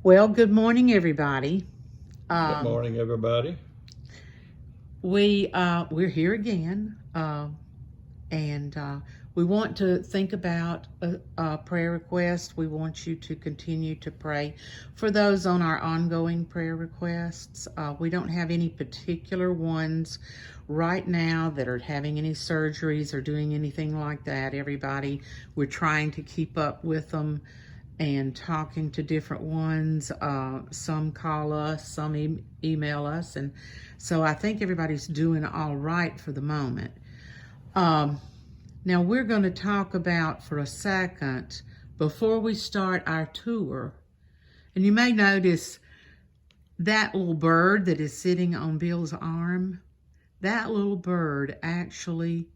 Well, good morning, everybody. Good morning, everybody. We're here again, and we want to think about a prayer request. We want you to continue to pray for those on our ongoing prayer requests. We don't have any particular ones right now that are having any surgeries or doing anything like that. Everybody, we're trying to keep up with them and talking to different ones. Some call us, some email us, and so I think everybody's doing all right for the moment. Now we're going to talk about for a second before we start our tour, and you may notice that little bird that is sitting on Bill's arm. That little bird actually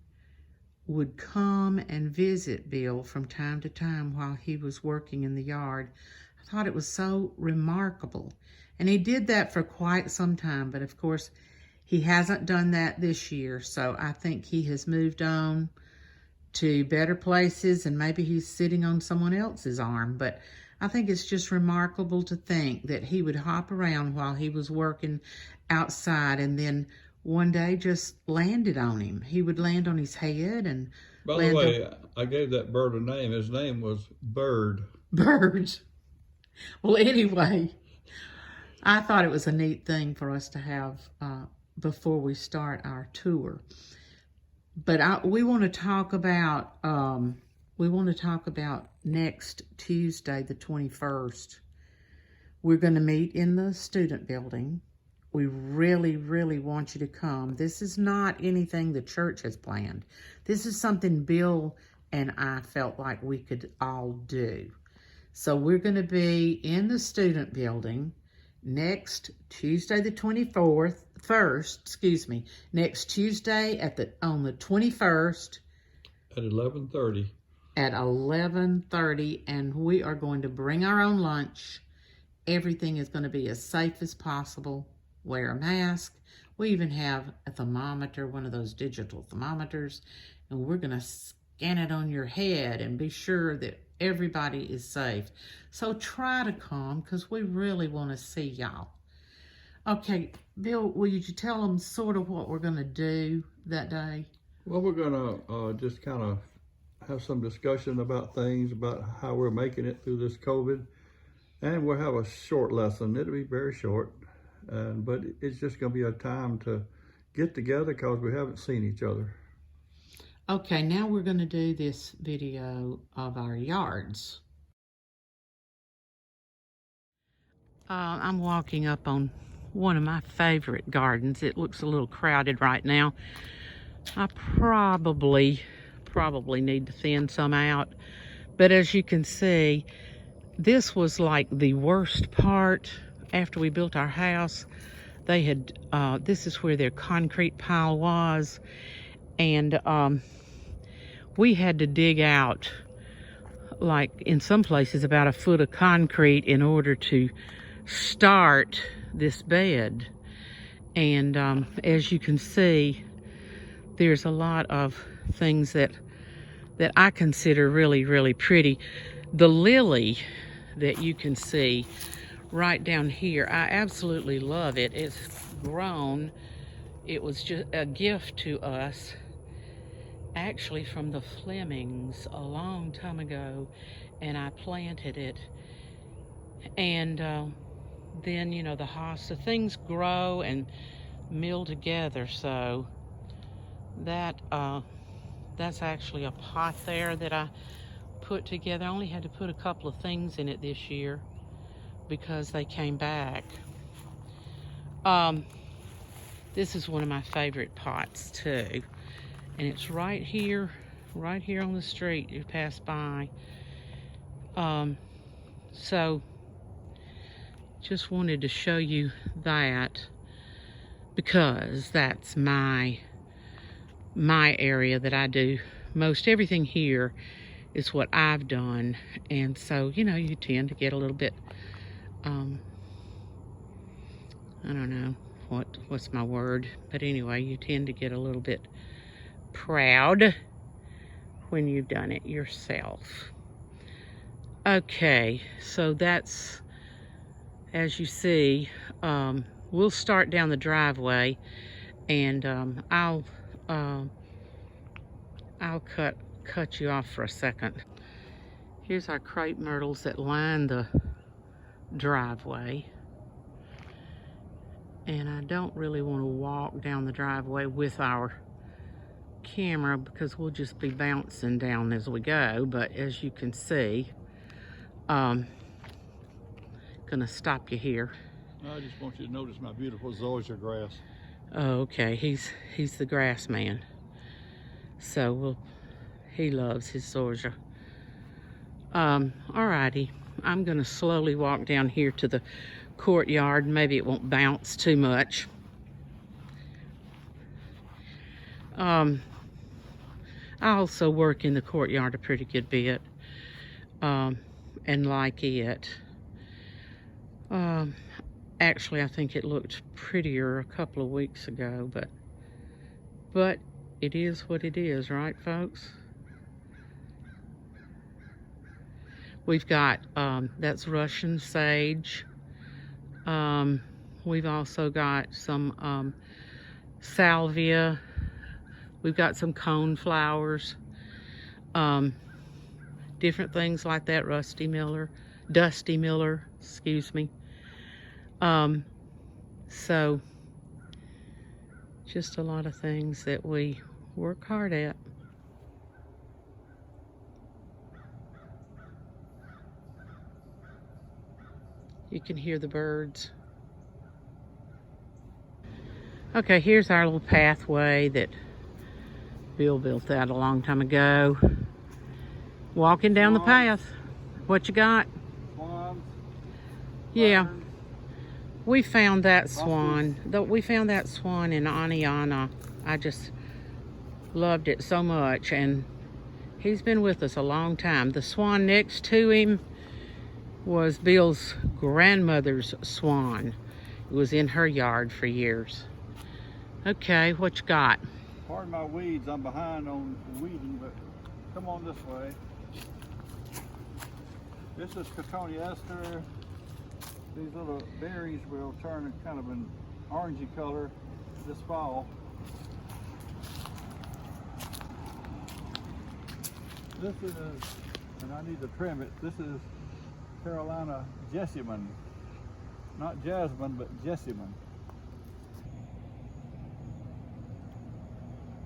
would come and visit Bill from time to time while he was working in the yard. I thought it was so remarkable. And he did that for quite some time, but of course he hasn't done that this year. So I think he has moved on to better places and maybe he's sitting on someone else's arm. But I think it's just remarkable to think that he would hop around while he was working outside and then one day just landed on him. He would land on his head and By the way, I gave that bird a name. His name was Bird. Birds. Well, anyway, I thought it was a neat thing for us to have before we start our tour. But we want to talk about next Tuesday, the 21st. We're going to meet in the student building. We really, really want you to come. This is not anything the church has planned. This is something Bill and I felt like we could all do. So we're going to be in the student building next Tuesday, the 24th, next Tuesday on the 21st. At 11:30. At 11:30, and we are going to bring our own lunch. Everything is going to be as safe as possible. Wear a mask. We even have a thermometer, one of those digital thermometers, and we're going to scan it on your head and be sure that everybody is safe. So try to come because we really want to see y'all. Okay, Bill, will you tell them sort of what we're going to do that day? Well, we're going to just kind of have some discussion about things, about how we're making it through this COVID. And we'll have a short lesson. It'll be very short. But it's just going to be a time to get together because we haven't seen each other. Okay, now we're going to do this video of our yards. I'm walking up on one of my favorite gardens. It looks a little crowded right now. I probably need to thin some out. But as you can see, this was like the worst part. After we built our house, they had, this is where their concrete pile was, and we had to dig out, like in some places, about a foot of concrete in order to start this bed. And as you can see, there's a lot of things that I consider really, really pretty. The lily that you can see right down here, I absolutely love it. It's grown. It was just a gift to us, actually from the Flemings a long time ago, and I planted it. And then, you know, the hosta, things grow and mill together. So that's actually a pot there that I put together. I only had to put a couple of things in it this year because they came back. This is one of my favorite pots too, and it's right here on the street. You pass by. So just wanted to show you that because that's my area that I do most everything here is what I've done. And so, you know, you tend to get a little bit I don't know what's my word, but anyway, you tend to get a little bit proud when you've done it yourself. Okay, so that's as you see, we'll start down the driveway, and I'll cut you off for a second. Here's our crepe myrtles that line the driveway. And I don't really want to walk down the driveway with our camera because we'll just be bouncing down as we go. But as you can see, gonna stop you here. I just want you to notice my beautiful zoysia grass. Oh, okay, he's the grass man. So he loves his zoysia. Alrighty, I'm gonna slowly walk down here to the courtyard. Maybe it won't bounce too much. I also work in the courtyard a pretty good bit, and like it. Actually, I think it looked prettier a couple of weeks ago, but it is what it is, right, folks? We've got, that's Russian sage. We've also got some salvia. We've got some cone flowers. Different things like that. Dusty Miller, excuse me. So just a lot of things that we work hard at. You can hear the birds. Okay, here's our little pathway that Bill built that a long time ago. Walking down the path. What you got? Swans. Yeah. Birds. We found that swan. We found that swan in Aniana. I just loved it so much, and he's been with us a long time. The swan next to him was Bill's grandmother's swan. It was in her yard for years. Okay, what you got? Pardon my weeds, I'm behind on weeding, but come on this way. This is cotoneaster. These little berries will turn kind of an orangey color this fall. This is, and I need to trim it, this is Carolina jessamine. Not jasmine, but jessamine.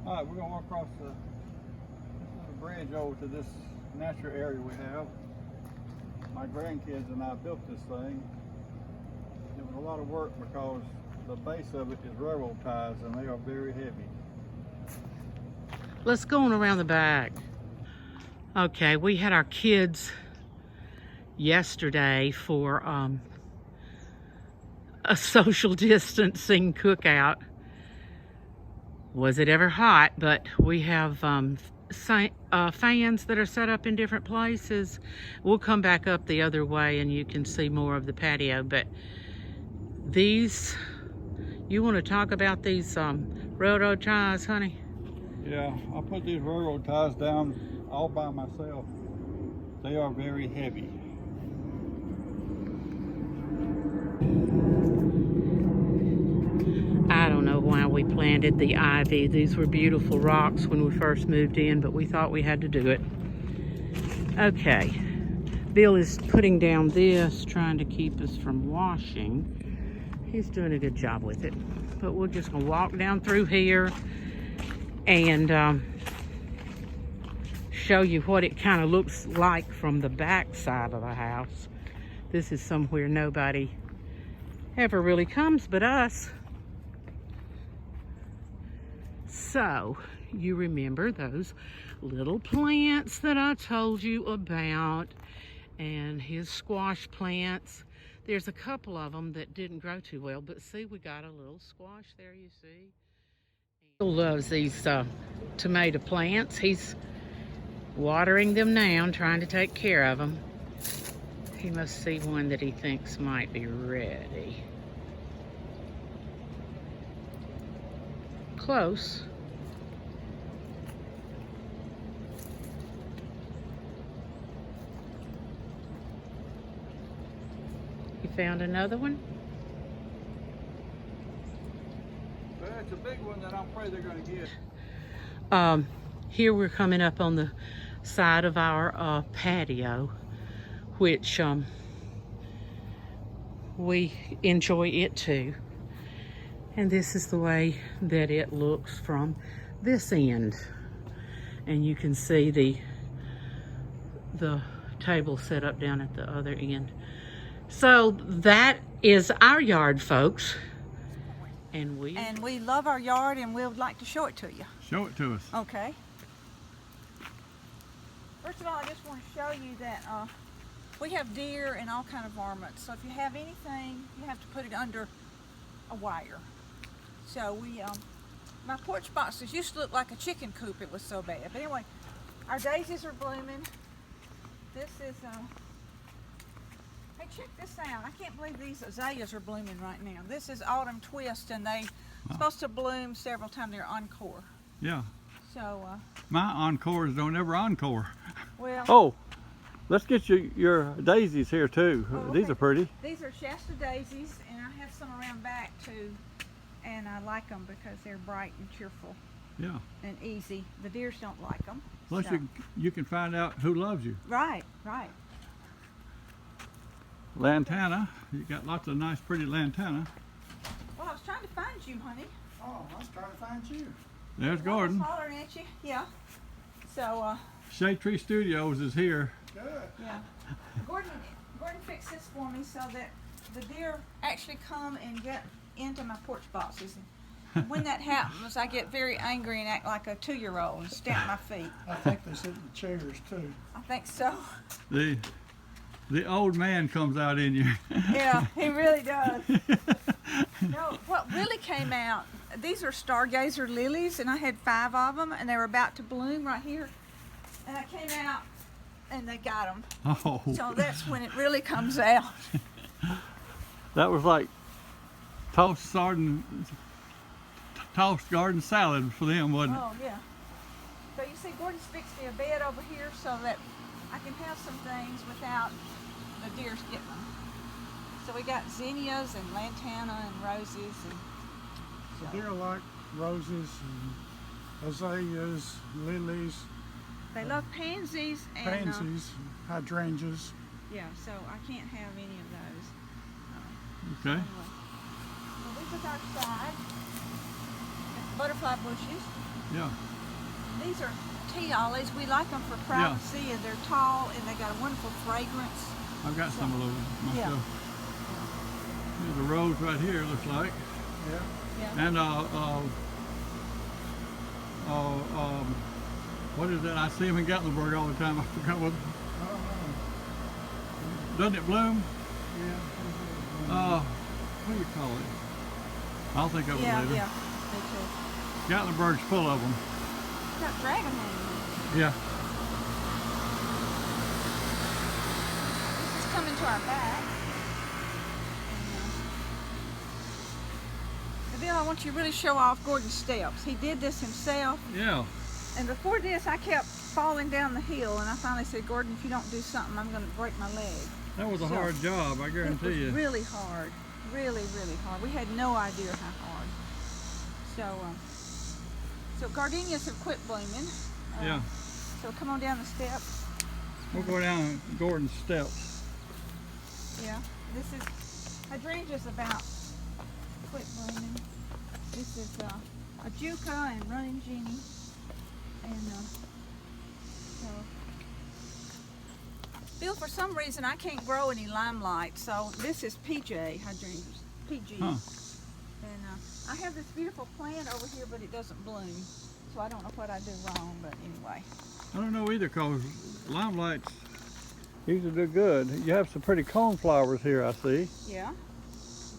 All right, we're gonna walk across the bridge over to this natural area we have. My grandkids and I built this thing. It was a lot of work because the base of it is railroad ties and they are very heavy. Let's go on around the back. Okay, we had our kids yesterday for a social distancing cookout. Was it ever hot? But we have fans that are set up in different places. We'll come back up the other way and you can see more of the patio. But these, you want to talk about these railroad ties, honey? Yeah, I put these railroad ties down all by myself. They are very heavy. I don't know why we planted the ivy. These were beautiful rocks when we first moved in, but we thought we had to do it. Okay, Bill is putting down this, trying to keep us from washing. He's doing a good job with it. But we're just gonna walk down through here and show you what it kind of looks like from the back side of the house. This is somewhere nobody ever really comes but us. So, you remember those little plants that I told you about, and his squash plants. There's a couple of them that didn't grow too well, but see, we got a little squash there, you see. Bill loves these tomato plants. He's watering them now, trying to take care of them. He must see one that he thinks might be ready. Close. You found another one? Well, it's a big one that I'm afraid they're going to get. Here we're coming up on the side of our patio, which we enjoy it too. And this is the way that it looks from this end. And you can see the table set up down at the other end. So that is our yard, folks. And we love our yard, and we would like to show it to you. Show it to us. Okay. First of all, I just want to show you that we have deer and all kind of varmints. So if you have anything, you have to put it under a wire. So my porch boxes used to look like a chicken coop. It was so bad. But anyway, our daisies are blooming. This is, hey, check this out. I can't believe these azaleas are blooming right now. This is autumn twist, and they're supposed to bloom several times. They're encore. Yeah. So, my encores don't ever encore. well. Oh, let's get your daisies here too. Oh, These okay. are pretty. These are Shasta daisies, and I have some around back too. And I like them because they're bright and cheerful. Yeah. And easy. The deers don't like them. Plus so. you can find out who loves you. Right, right. Lantana. You got lots of nice pretty lantana. Well, I was trying to find you, honey. Oh, I was trying to find you. There's I Gordon. was hollering at you. Yeah. So, Shade Tree Studios is here. Good. yeah. Gordon fixed this for me so that the deer actually come and get into my porch boxes. And when that happens, I get very angry and act like a 2-year-old and stamp my feet. I think they sit in the chairs too. I think so. The old man comes out in you. Yeah, he really does. No, what really came out, these are stargazer lilies, and I had 5 of them, and they were about to bloom right here. And I came out, and they got them. Oh. So that's when it really comes out. That was like tossed garden salad for them, wasn't it? Oh, yeah. So you see, Gordon's fixed me a bed over here so that I can have some things without the deers getting them. So we got zinnias and lantana and roses. And The deer like roses and azaleas, lilies, they love pansies and pansies, hydrangeas. yeah, so I can't have any of those. Okay. Anyway. Well, this is our side. Butterfly bushes. Yeah. These are tea olives. We like them for privacy, and they're tall, and they got a wonderful fragrance. I've got some of those Yeah. myself. There's a rose right here, looks like. Yeah. Yeah. And what is that? I see them in Gatlinburg all the time. I forgot what. Doesn't it bloom? Yeah. What do you call it? I'll think of it Yeah, later. yeah, me too. Gatlinburg's full of them. It's got dragon hanging. Yeah. This is coming to our back. And Bill, I want you to really show off Gordon's steps. He did this himself. Yeah. And before this, I kept falling down the hill, and I finally said, Gordon, if you don't do something, I'm going to break my leg. That was a hard job, I It guarantee was you. really hard. Really, really hard. We had no idea how hard. So gardenias have quit blooming. Yeah. So come on down the steps. We'll go down Gordon's steps. Yeah. This is hydrangeas about to quit blooming. This is a juca and running genie. And so Bill, for some reason I can't grow any limelight, so this is PJ hydrangeas. PG. Huh. And I have this beautiful plant over here, but it doesn't bloom. So I don't know what I do wrong, but anyway. I don't know either, because limelights usually do good. You have some pretty coneflowers here, I see. Yeah.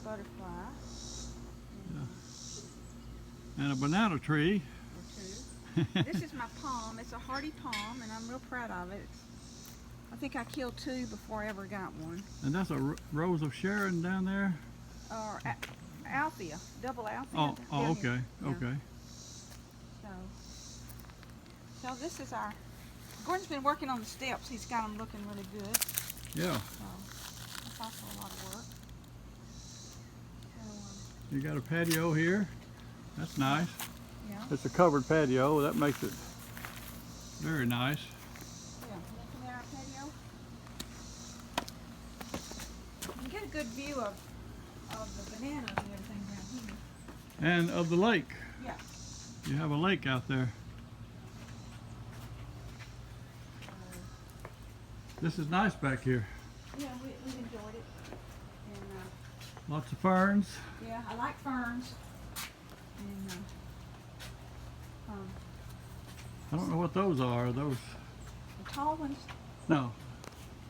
Butterfly. And a banana tree. Or 2. This is my palm. It's a hardy palm, and I'm real proud of it. I think I killed 2 before I ever got one. And that's a rose of Sharon down there? Or Althea, double Althea. Oh, down okay, here. Yeah. okay. So this is our, Gordon's been working on the steps. He's got them looking really good. Yeah. So that's also a lot of work. You got a patio here. That's nice. Yeah. It's a covered patio. That makes it very nice. Yeah. Looking at our patio. You can get a good view of the bananas and everything down here. And of the lake. Yeah. You have a lake out there. This is nice back here. Yeah, we enjoyed it. And Lots of ferns. yeah, I like ferns. And I don't know what those are. Are those? the tall ones. No.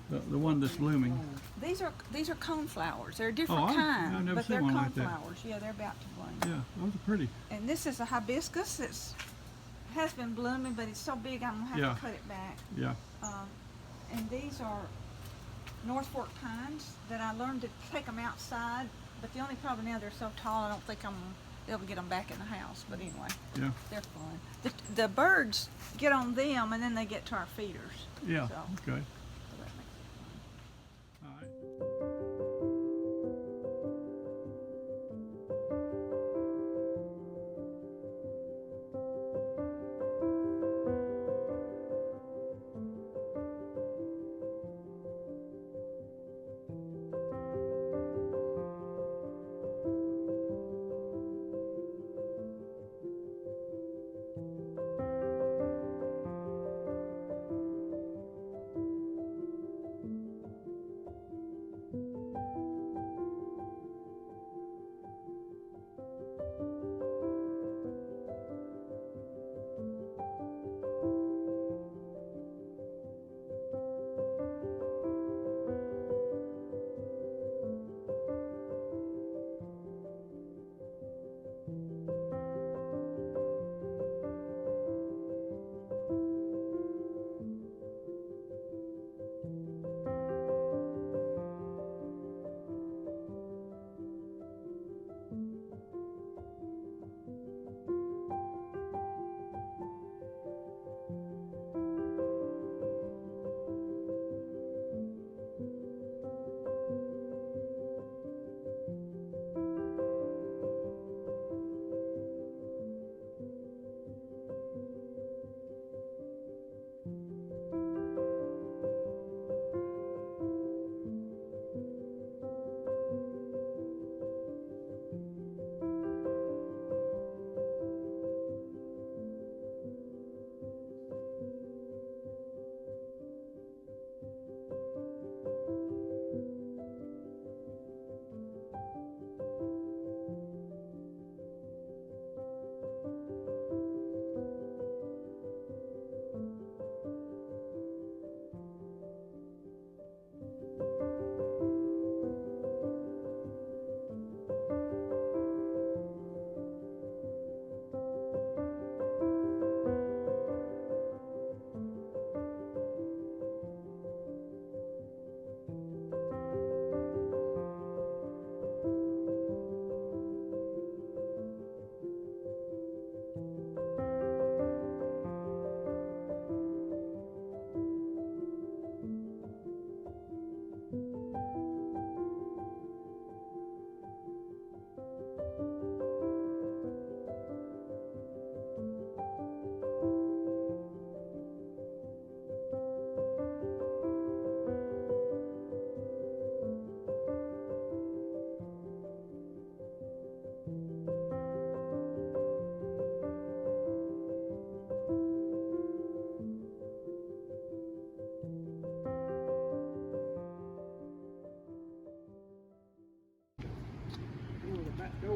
The one that's blooming. These are coneflowers. They're different I've kinds, never but seen they're one like that. coneflowers. Yeah, they're about to bloom. Yeah, those are pretty. And this is a hibiscus that's has been blooming, but it's so big I'm gonna have Yeah. to cut it back. Yeah. And these are North Fork pines that I learned to take them outside. But the only problem now, they're so tall, I don't think I'm gonna be able to get them back in the house. But anyway, Yeah. they're fun. The birds get on them, and then they get to our feeders. Yeah. So, Okay. so that makes it fun. All right.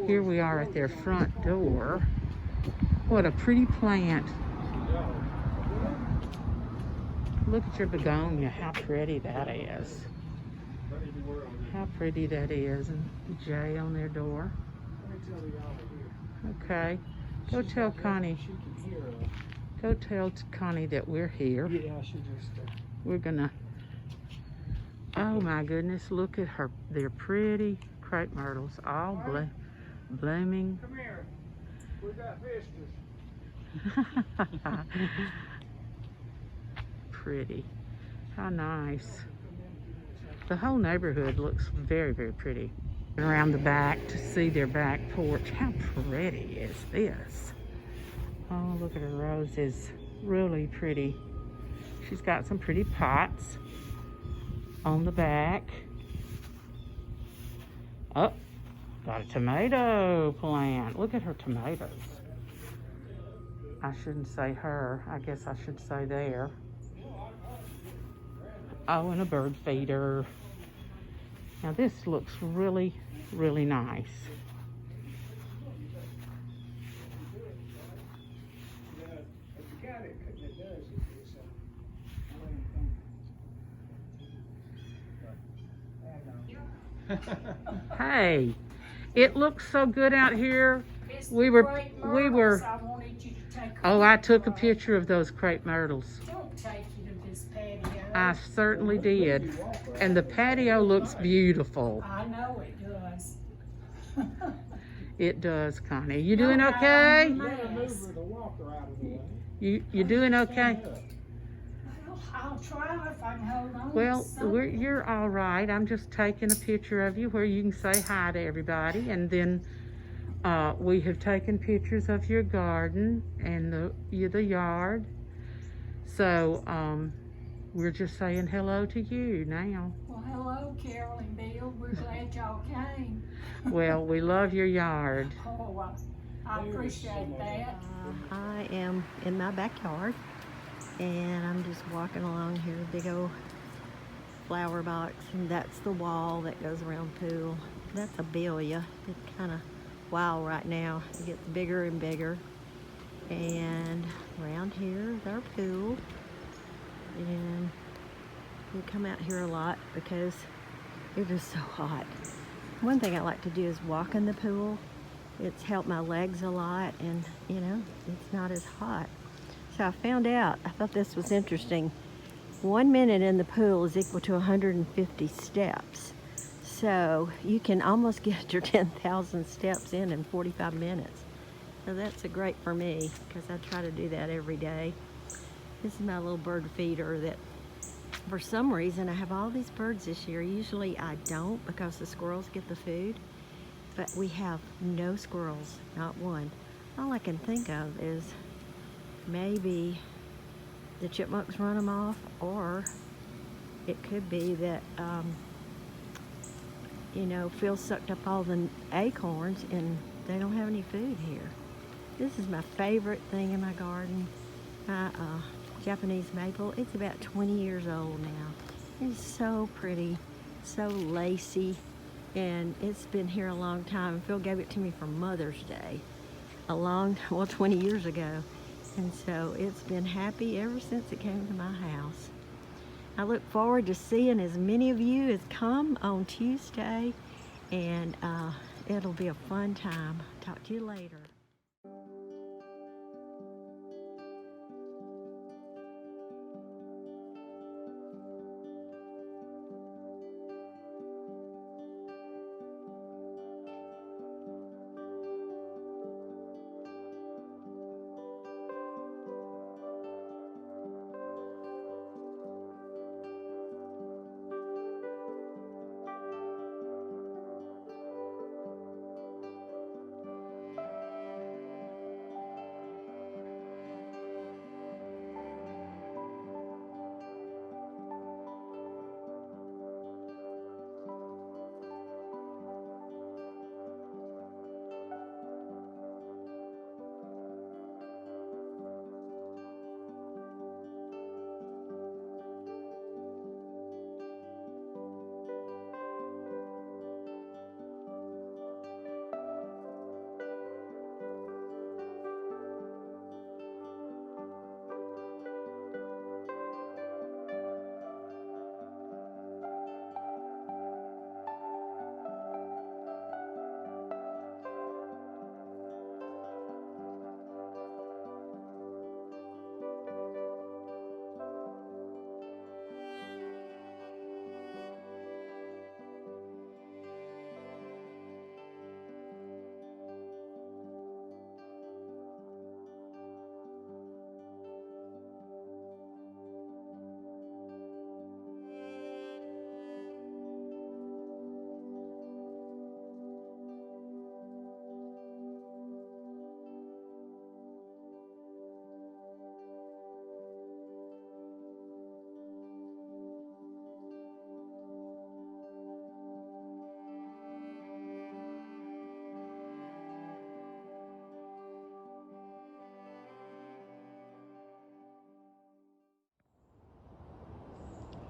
Here we are at their front door. What a pretty plant. Look at your begonia, how pretty that is. How pretty that is. And J on their door. Okay. Go tell Connie. Go tell Connie that we're here. Yeah, she just. We're gonna. Oh my goodness, look at her. They're pretty crepe myrtles, all blooming. Come here. We got visitors. Pretty. How nice. The whole neighborhood looks very, very pretty. Around the back to see their back porch. How pretty is this? Oh, look at her roses. Really pretty. She's got some pretty pots on the back. Oh, got a tomato plant. Look at her tomatoes. I shouldn't say her. I guess I should say there. Oh, and a bird feeder. Now this looks really, really nice. Hey, it looks so good out here. We were, oh, I took a picture of those crepe myrtles. Don't take you to this patio. I certainly did. And the patio looks beautiful. I know it does. It does, Connie. You doing okay? Yes. You doing okay? Well, I'll try if I can hold on. Well, you're all right. I'm just taking a picture of you where you can say hi to everybody. And then we have taken pictures of your garden and the yard. So we're just saying hello to you now. Well, hello, Carol and Bill. We're glad y'all came. Well, we love your yard. Oh, I appreciate that. I am in my backyard and I'm just walking along here, big old flower box, and that's the wall that goes around the pool. That's a Belia. It's kind of wild right now. It gets bigger and bigger. And around here is our pool. And we come out here a lot because it is so hot. One thing I like to do is walk in the pool. It's helped my legs a lot, and you know, it's not as hot. So I found out, I thought this was interesting. 1 minute in the pool is equal to 150 steps. So you can almost get your 10,000 steps in 45 minutes. So that's a great for me because I try to do that every day. This is my little bird feeder that for some reason I have all these birds this year. Usually I don't because the squirrels get the food, but we have no squirrels, not one. All I can think of is maybe the chipmunks run them off, or it could be that you know, Phil sucked up all the acorns and they don't have any food here. This is my favorite thing in my garden. My Japanese maple. It's about 20 years old now. It's so pretty, so lacy, and it's been here a long time. Phil gave it to me for Mother's Day, 20 years ago. And so it's been happy ever since it came to my house. I look forward to seeing as many of you as come on Tuesday, and it'll be a fun time. Talk to you later.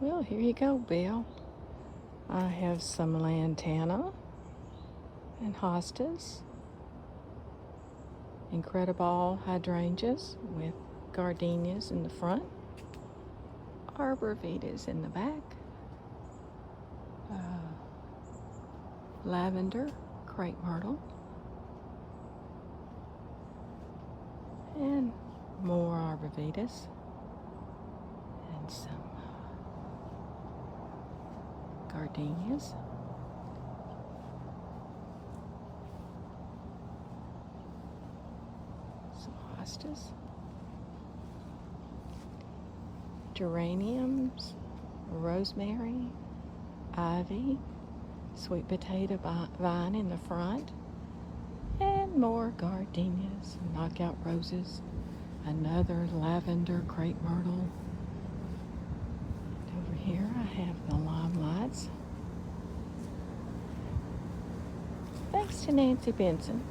Well, here you go, Bill. I have some lantana and hostas, incredible hydrangeas with gardenias in the front, arborvitaes in the back, lavender, crepe myrtle, and more arborvitaes, and some gardenias. Some hostas. Geraniums, rosemary, ivy, sweet potato vine in the front, and more gardenias, knockout roses, another lavender crepe myrtle. And over here I have the limelights. Thanks to Nancy Benson.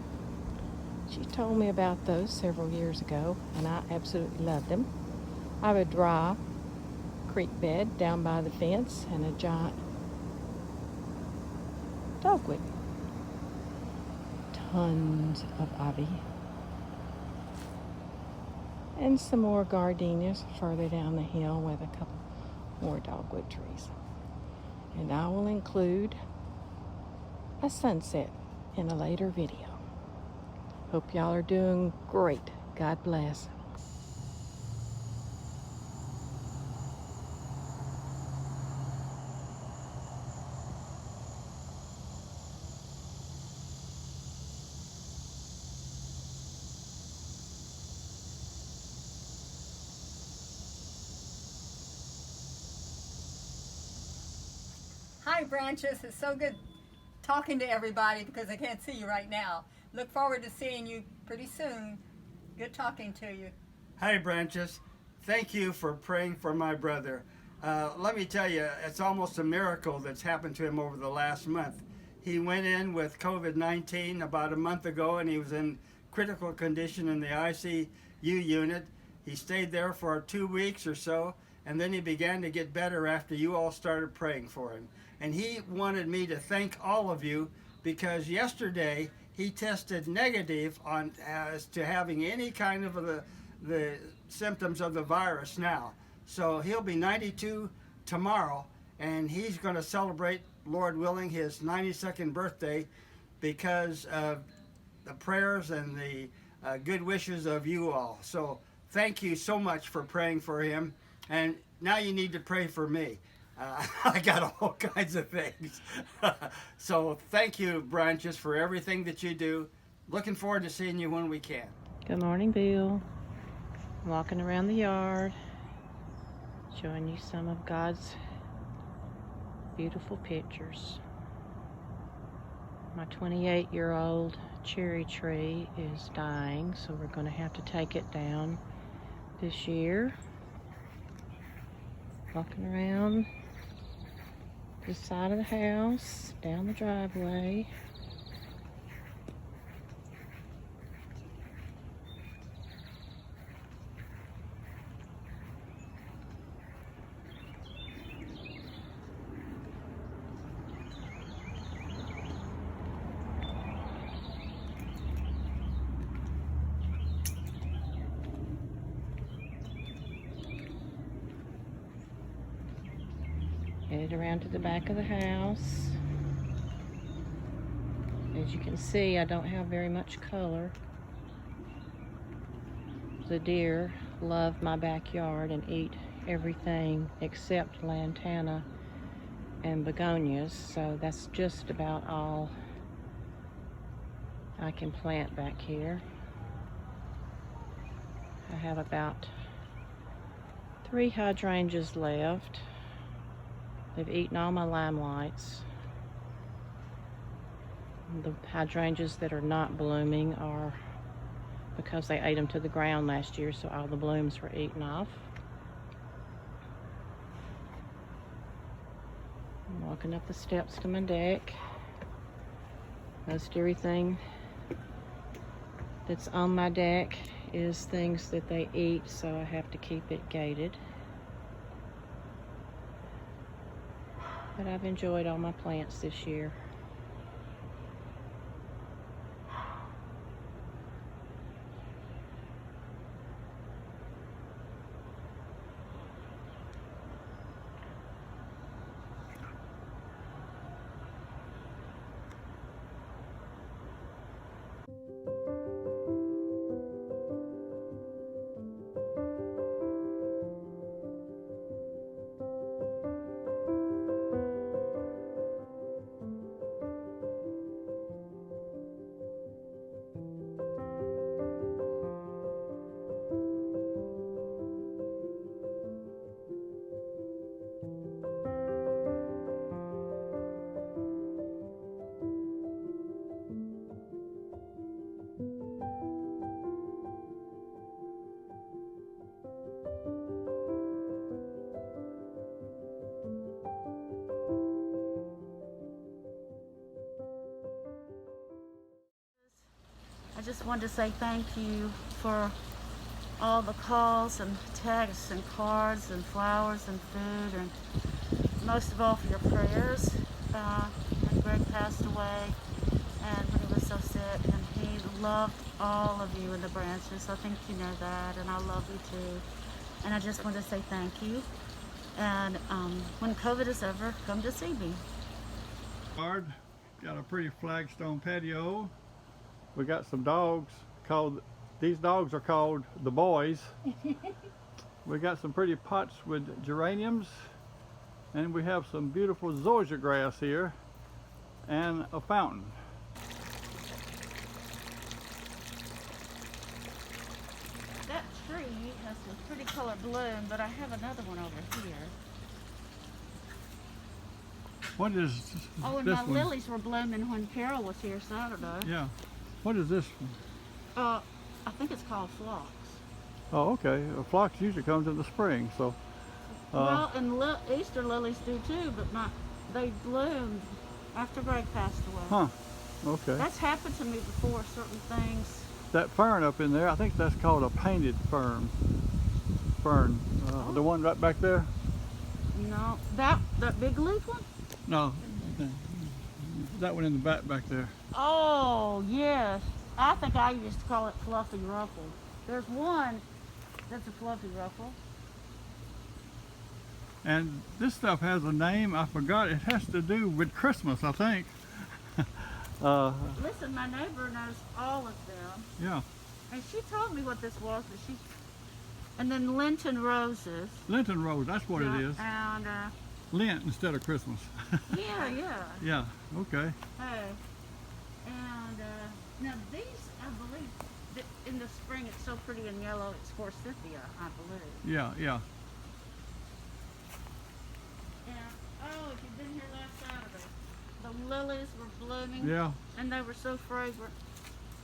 She told me about those several years ago, and I absolutely loved them. I have a dry creek bed down by the fence and a giant dogwood. Tons of ivy. And some more gardenias further down the hill with a couple more dogwood trees. And I will include a sunset in a later video. Hope y'all are doing great. God bless. Hi, Branches. It's so good talking to everybody because I can't see you right now. Look forward to seeing you pretty soon. Good talking to you. Hi, Branches. Thank you for praying for my brother. Let me tell you, it's almost a miracle that's happened to him over the last month. He went in with COVID-19 about a month ago, and he was in critical condition in the ICU unit. He stayed there for 2 weeks or so, and then he began to get better after you all started praying for him. And he wanted me to thank all of you because yesterday he tested negative on as to having any kind of the symptoms of the virus now. So he'll be 92 tomorrow, and he's going to celebrate, Lord willing, his 92nd birthday because of the prayers and the good wishes of you all. So thank you so much for praying for him. And now you need to pray for me. I got all kinds of things. So thank you, Branches, for everything that you do. Looking forward to seeing you when we can. Good morning, Bill. Walking around the yard, showing you some of God's beautiful pictures. My 28-year-old cherry tree is dying, so we're going to have to take it down this year. Walking around this side of the house, down the driveway. Headed around to the back of the house. As you can see, I don't have very much color. The deer love my backyard and eat everything except lantana and begonias, so that's just about all I can plant back here. I have about 3 hydrangeas left. They've eaten all my limelights. The hydrangeas that are not blooming are because they ate them to the ground last year, so all the blooms were eaten off. I'm walking up the steps to my deck. Most everything that's on my deck is things that they eat, so I have to keep it gated. But I've enjoyed all my plants this year. I just wanted to say thank you for all the calls and texts and cards and flowers and food, and most of all for your prayers when Greg passed away and when he was so sick, and he loved all of you in the Branches. I think you know that, and I love you too. And I just wanted to say thank you, and when COVID is over, come to see me. Got a pretty flagstone patio. We got some dogs these dogs are called the boys. We got some pretty pots with geraniums, and we have some beautiful zoysia grass here and a fountain. That tree has some pretty colored bloom, but I have another one over here. What is Oh, and this my one? lilies were blooming when Carol was here Saturday. Yeah. What is this one? I think it's called phlox. Oh, okay. Phlox usually comes in the spring, so. Well, and Easter lilies do too, but they bloomed after Greg passed away. Huh. Okay. That's happened to me before, certain things. That fern up in there, I think that's called a painted fern. The one right back there? No, that big leaf one? No. That one in the back there. Oh, yes. I think I used to call it fluffy ruffle. There's one that's a fluffy ruffle. And this stuff has a name, I forgot. It has to do with Christmas, I think. Listen, my neighbor knows all of them. Yeah. And she told me what this was, but and then Lenten roses. Lenten rose, that's what it is. And Lent instead of Christmas. yeah. Yeah, okay. Hey. And now these, I believe, in the spring it's so pretty and yellow, it's forsythia, I believe. Yeah. And oh, if you've been here last Saturday, the lilies were blooming. Yeah. And they were so fragrant.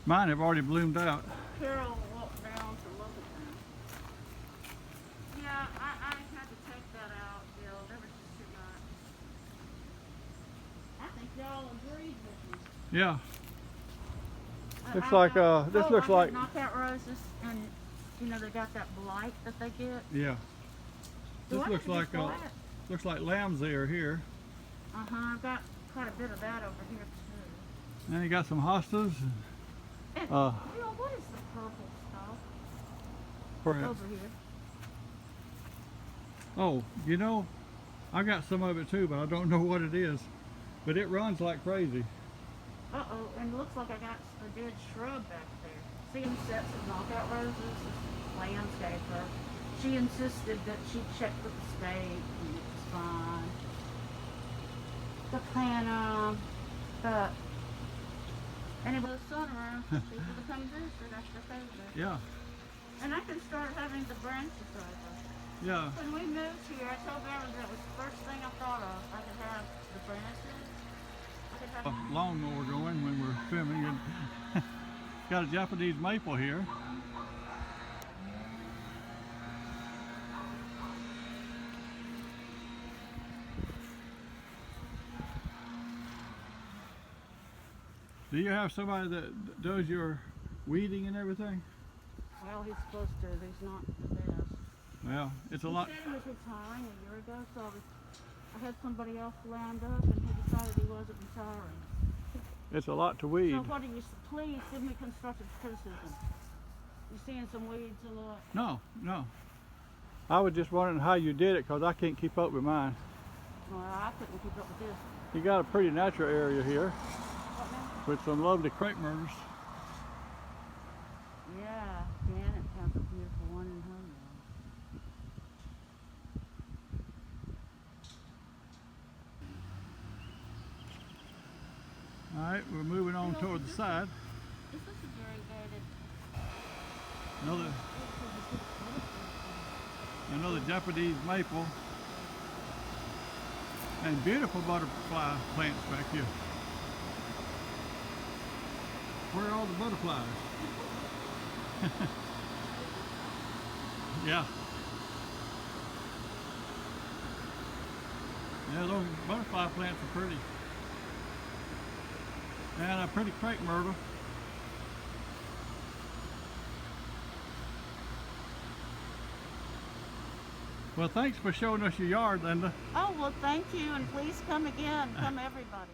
Mine have already bloomed out. Carol walked down to look at them. Yeah, I had to take that out, Bill. They were just too much. I think y'all agreed with me. Yeah. Looks like this looks like knockout roses, and you know they got that blight that they get. Yeah. This looks like lamb's ear here. I've got quite a bit of that over here too. And you got some hostas. And Bill, what is the purple stuff Perhaps. over here? Oh, you know, I got some of it too, but I don't know what it is. But it runs like crazy. Uh-oh, and it looks like I got a dead shrub back there. See, sets of knockout roses, this landscaper. She insisted that she checked with the state and it was fine. The plant, but anyway, the sunrise, people to come visit after COVID. Yeah. And I can start having the branches over. Yeah. When we moved here, I told Barry that was the first thing I thought of. I could have the branches. A lawnmower going when we're filming, and got a Japanese maple here. Do you have somebody that does your weeding and everything? Well, he's supposed to. He's not the best. Yeah, it's a lot. He said he was retiring a year ago, so I was I had somebody else lined up and he decided he wasn't retiring. It's a lot to weed. So what do you, please give me constructive criticism. You seeing some weeds a lot? No, no. I was just wondering how you did it because I can't keep up with mine. Well, I couldn't keep up with this. You got a pretty natural area here What now? with some lovely crepe myrtles. Yeah, Janet has a beautiful one in her yard. All right, we're moving on toward the side. This is a variegated. Another Japanese maple. And beautiful butterfly plants back here. Where are all the butterflies? Yeah. Yeah, those butterfly plants are pretty. And a pretty crepe myrtle. Well, thanks for showing us your yard, Linda. Oh, well, thank you, and please come again. Come everybody.